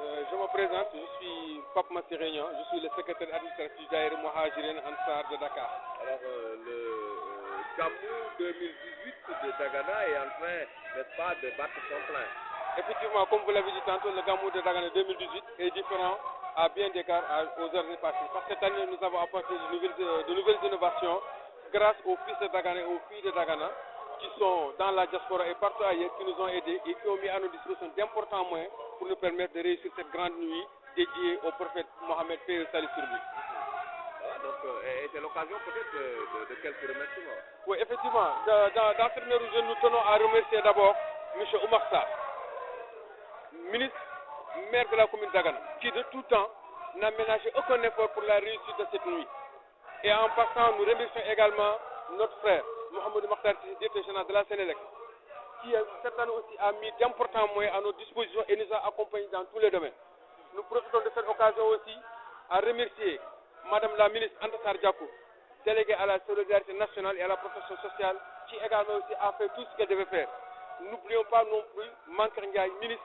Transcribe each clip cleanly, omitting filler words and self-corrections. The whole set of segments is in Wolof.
Je me présente, je suis Pape Massi Réunion, je suis le secrétaire administratif du Daïra Mohajirin Ansar de Dakar. Alors, le Gamou 2018 de Dagana est en train, n'est-ce pas, de battre son plein. Effectivement, comme vous l'avez dit tantôt, le Gamou de Dagana 2018 est différent à bien d'écart aux années passées. Parce que cette année, nous avons apporté de nouvelles innovations grâce aux fils de Dagana et aux filles de Dagana qui sont dans la diaspora et partout ailleurs, qui nous ont aidés et qui ont mis à nos dispositions d'importants moyens pour nous permettre de réussir cette grande nuit dédiée au prophète Mohamed Paix et salut sur lui. Voilà, donc, et c'est l'occasion peut-être de quelques remerciements. Oui, effectivement, dans cette nuit, nous tenons à remercier d'abord M. Oumar Sarr, ministre, maire de la commune d'Agana, qui de tout temps n'a ménagé aucun effort pour la réussite de cette nuit. Et en passant, nous remercions également notre frère, Mohamed Makhtar, directeur général de la Sénélec, qui cette année aussi a mis d'importants moyens à notre disposition et nous a accompagnés dans tous les domaines. Nous profitons de cette occasion aussi à remercier Madame la ministre Antassar Diakou, déléguée à la solidarité nationale et à la protection sociale, qui également aussi a fait tout ce qu'elle devait faire. N'oublions pas non plus Mankar Ndiaye, ministre,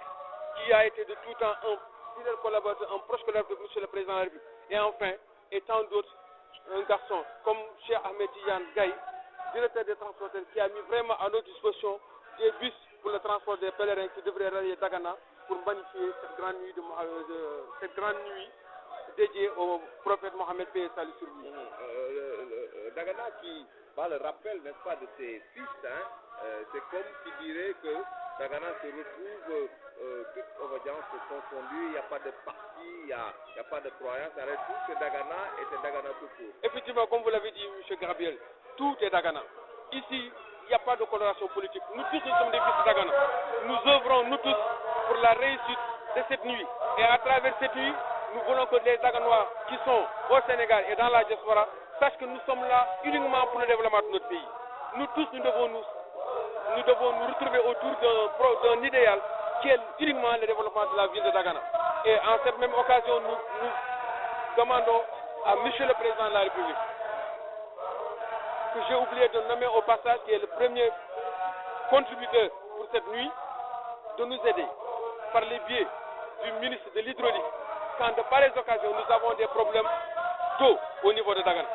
qui a été de tout temps un fidèle collaborateur, un proche collaborateur de M. le Président de la République. Et enfin, et tant d'autres, un garçon comme Cheikh Ahmed Tidiane Gaye, directeur des transporteurs, qui a mis vraiment à notre disposition des bus pour le transport des pèlerins qui devraient rallier Dagana pour magnifier cette grande nuit, dédiée au prophète Mohamed Paix et salut sur lui. Dagana qui le rappel, n'est-ce pas, de ses fils, c'est comme qui dirait que Dagana se retrouve toute obédience confondue, il n'y a pas de parti, il n'y a pas de croyance, ça reste tout, c'est Dagana et c'est Dagana tout court. Effectivement, comme vous l'avez dit, M. Gabriel, tout est Dagana. Ici, il n'y a pas de coloration politique. Nous tous, nous sommes des fils de Dagana. Nous œuvrons, nous tous, pour la réussite de cette nuit. Et à travers cette nuit, nous voulons que les Daganois qui sont au Sénégal et dans la diaspora sachent que nous sommes là uniquement pour le développement de notre pays. Nous tous, nous devons nous retrouver autour d'un idéal qui est uniquement le développement de la ville de Dagana. Et en cette même occasion, nous demandons à M. le Président de la République, que j'ai oublié de nommer au passage, qui est le premier contributeur pour cette nuit, de nous aider par les biais du ministre de l'Hydraulique. Quand de pareilles occasions, nous avons des problèmes d'eau au niveau de Dagana.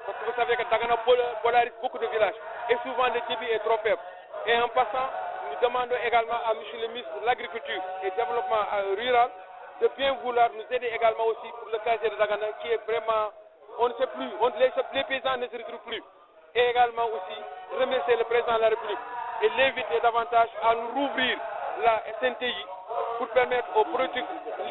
Parce que vous savez que Dagana polarise beaucoup de villages et souvent le débit est trop faible. Et en passant, nous demandons également à M. le ministre de l'Agriculture et du Développement rural de bien vouloir nous aider également aussi pour le casier de Dagana qui est vraiment, on ne sait plus, les paysans ne se retrouvent plus. Et également aussi remercier le président de la République et l'inviter davantage à nous rouvrir la SNTI pour permettre aux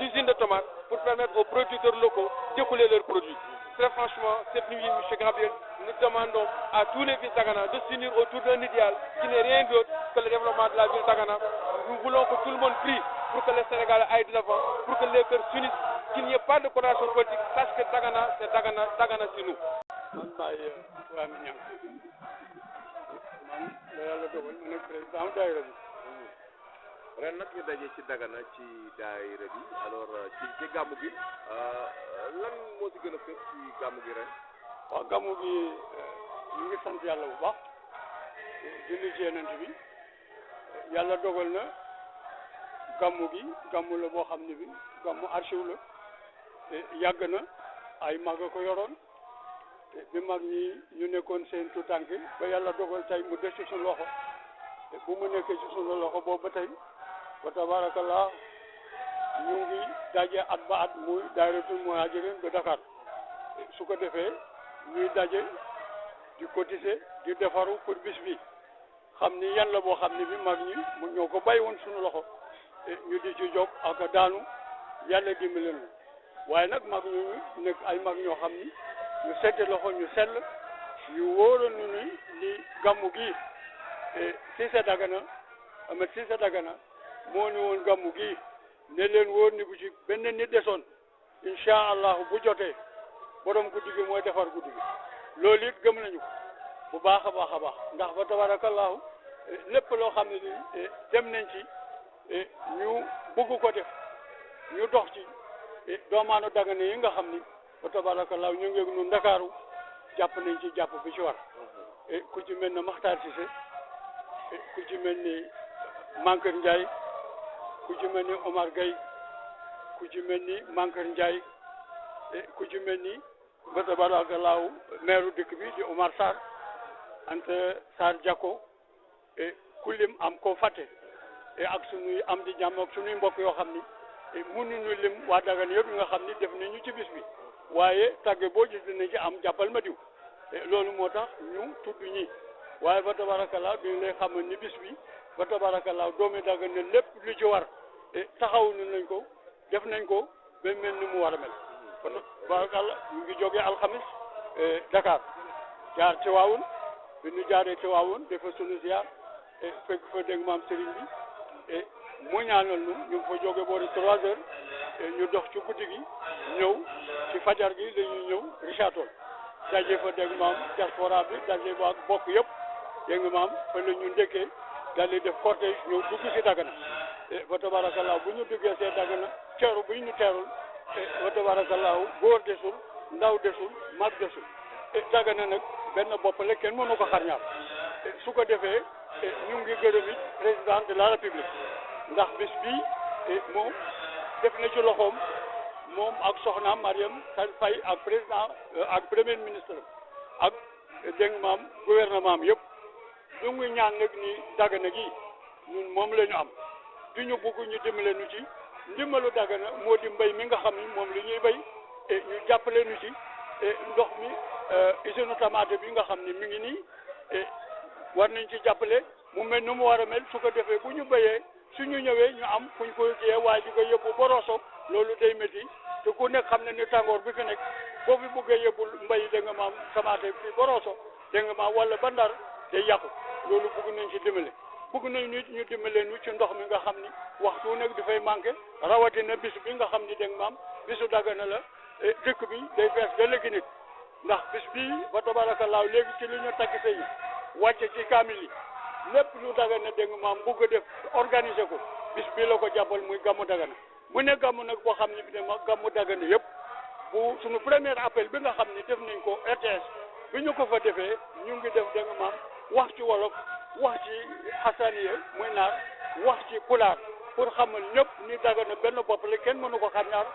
l'usine de tomates, pour permettre aux producteurs locaux d'écouler leurs produits. Très franchement, cette nuit, M. Gabriel, nous demandons à tous les fils d'Agana de s'unir autour d'un idéal qui n'est rien d'autre que le développement de la ville d'Agana. Nous voulons que tout le monde prie pour que le Sénégal aille de l'avant, pour que les cœurs s'unissent, qu'il n'y ait pas de coloration politique. Sache que Dagana, c'est Dagana, Dagana c'est nous. ren nag ñu daje ci Dagana ci daayira bi alors ci gàmmu gi lan moo ci gën a fës ci gàmmu gi ren. waaw gàmmu gi ñu ngi sant yàlla bu baax julli ci Yonent bi yàlla dogal na gàmmu gi gàmmu la boo xam ne bi gàmmu archive la yàgg na ay mag a ko yoroon bi mag ñi ñu nekkoon seen tuutànk ba yàlla dogal tey mu des ci suñu loxo bu mu nekkee ci suñu loxo boobu ba tey wa tabarakallah ñu ngi daje at ba at muy daayiratul muhajirin de Dakar su ko defee ñuy daje di cotiser di defaru pour bis bi xam ni yan la boo xam ne bi mag ñi mu ñoo ko bàyyi woon suñu loxo ñu di ci jóg ak daanu yàlla dimbali leen waaye nag mag ñu nekk ay mag ñoo xam ni ñu sedde loxo ñu sell ñu wóoroon ñu ni gàmmu gi Cissé Dagana Ahmed Cissé Dagana moo ni woon gàmmu gi ne leen wóor ni bu ci benn nit desoon incha allahu bu jotee borom guddi gi mooy defar guddi gi loolu it gëm nañu ko bu baax a baax a baax ndax ba tabarakallahu lépp loo xam ne ni dem nañ ci ñu bëgg ko def ñu dox ci doomaanu Dagana yi nga xam ni ba tabarakallahu ñu ngi nu Ndakaaru jàpp nañ ci jàpp bi ci war ku ci mel ne Makhtar Cissé ku ci mel ni Mankar Ndiaye ku ci mel ni Omar Gueye ku ci mel ni Mankar Ndiaye ku ci mel ni ba tabarakallahu maire dëkk bi di Omar Sarr Anta Sarr Diako ku lim am ko fàtte ak sunuy am di jàmm ak sunuy mbokk yoo xam ni mënuñu lim waa Dagana yëpp nga xam ni def nañu ci bis bi waaye tàgge boo gis dina ci am jàppal ma diw loolu moo tax ñu tudd ñi waaye ba tabarakallah dañ lay xamal ni bis bi ba tabarakallah doomi Dagana lépp lu ci war taxaw nañ ko def nañ ko ba mel ni mu war a mel kon tabarakallah ñu ngi jógee alxamis Dakar jaar Tiwaawoon bi ñu jaaree Tiwaawoon dafa sunu ziar fekk fa dégg maam Serigne bi mu ñaanal ñu ngi fa jóge boori 3 heures ñu dox ci guddi gi ñëw ci fajar gi dañuy ñëw Richard Toll daje fa dégg maam diaspora bi daje ba bokk yëpp dégg nga maam fa la ñu ndekkee daal di def cortège ñëw dugg si Dagana fa tabarakallah bu ñu duggee see Dagana teeru bu ñu teerul fa tabarakallah góor desul ndaw desul mag desul Dagana nag benn bopp la kenn mënu ko xar ñaar su ko defee ñu ngi gërëm it président de la république ndax bis bii moom def na ci loxoom moom ak soxnaam Mariam Faye ak président ak premier ministre ak dégg nga maam gouvernement am yëpp ñu ngi ñaan nag ni Dagana gi ñun moom la ñu am du ñu bëgg ñu dimbale nu ci ndimbalu Dagana moo di mbéy mi nga xam ni moom li ñuy béy ñu jàppale nu ci ndox mi usine tomate bi nga xam ni mi ngi nii war nañ ci jàppale mu mel ni mu war a mel su ko defee bu ñu béyee suñu ñëwee ñu am fuñ ko jiyee waaye di ko yóbbu Boroso loolu day métti te ku nekk xam ne ni tàngoor bi fi nekk boo fi buggee yóbbul mbay da nga maam tomate fi Boroso da nga maam wala ba Ndar day yàqu loolu bugg nañ ci dimbale bugg nañ nit ñu dimbale ñu ci ndox mi nga xam ni waxtu nekk dafay manqué rawatina bisu bi nga xam ni da nga maam bisu Dagana la dëkk bi day fees ba léegi nit ndax bis bii ba tabarakallah léegi ci li ñu takk yi wàcce ci kaamil yi lépp lu Dagana dégg nga maam bugg a def organiser ko bis bii la ko jàppal muy gàmmu Dagana mu ne gàmmu nag boo xam ne bi dama gàmmu Dagana yëpp bu suñu premier appel bi nga xam ne def nañ ko RTS bi ñu ko fa defee ñu ngi def dégg nga maam wax ci wolof wax ci xasaniye muy naar wax ci pulaar pour xamal ñëpp ni Dagana benn bopp la kenn mënu ko xam ñaar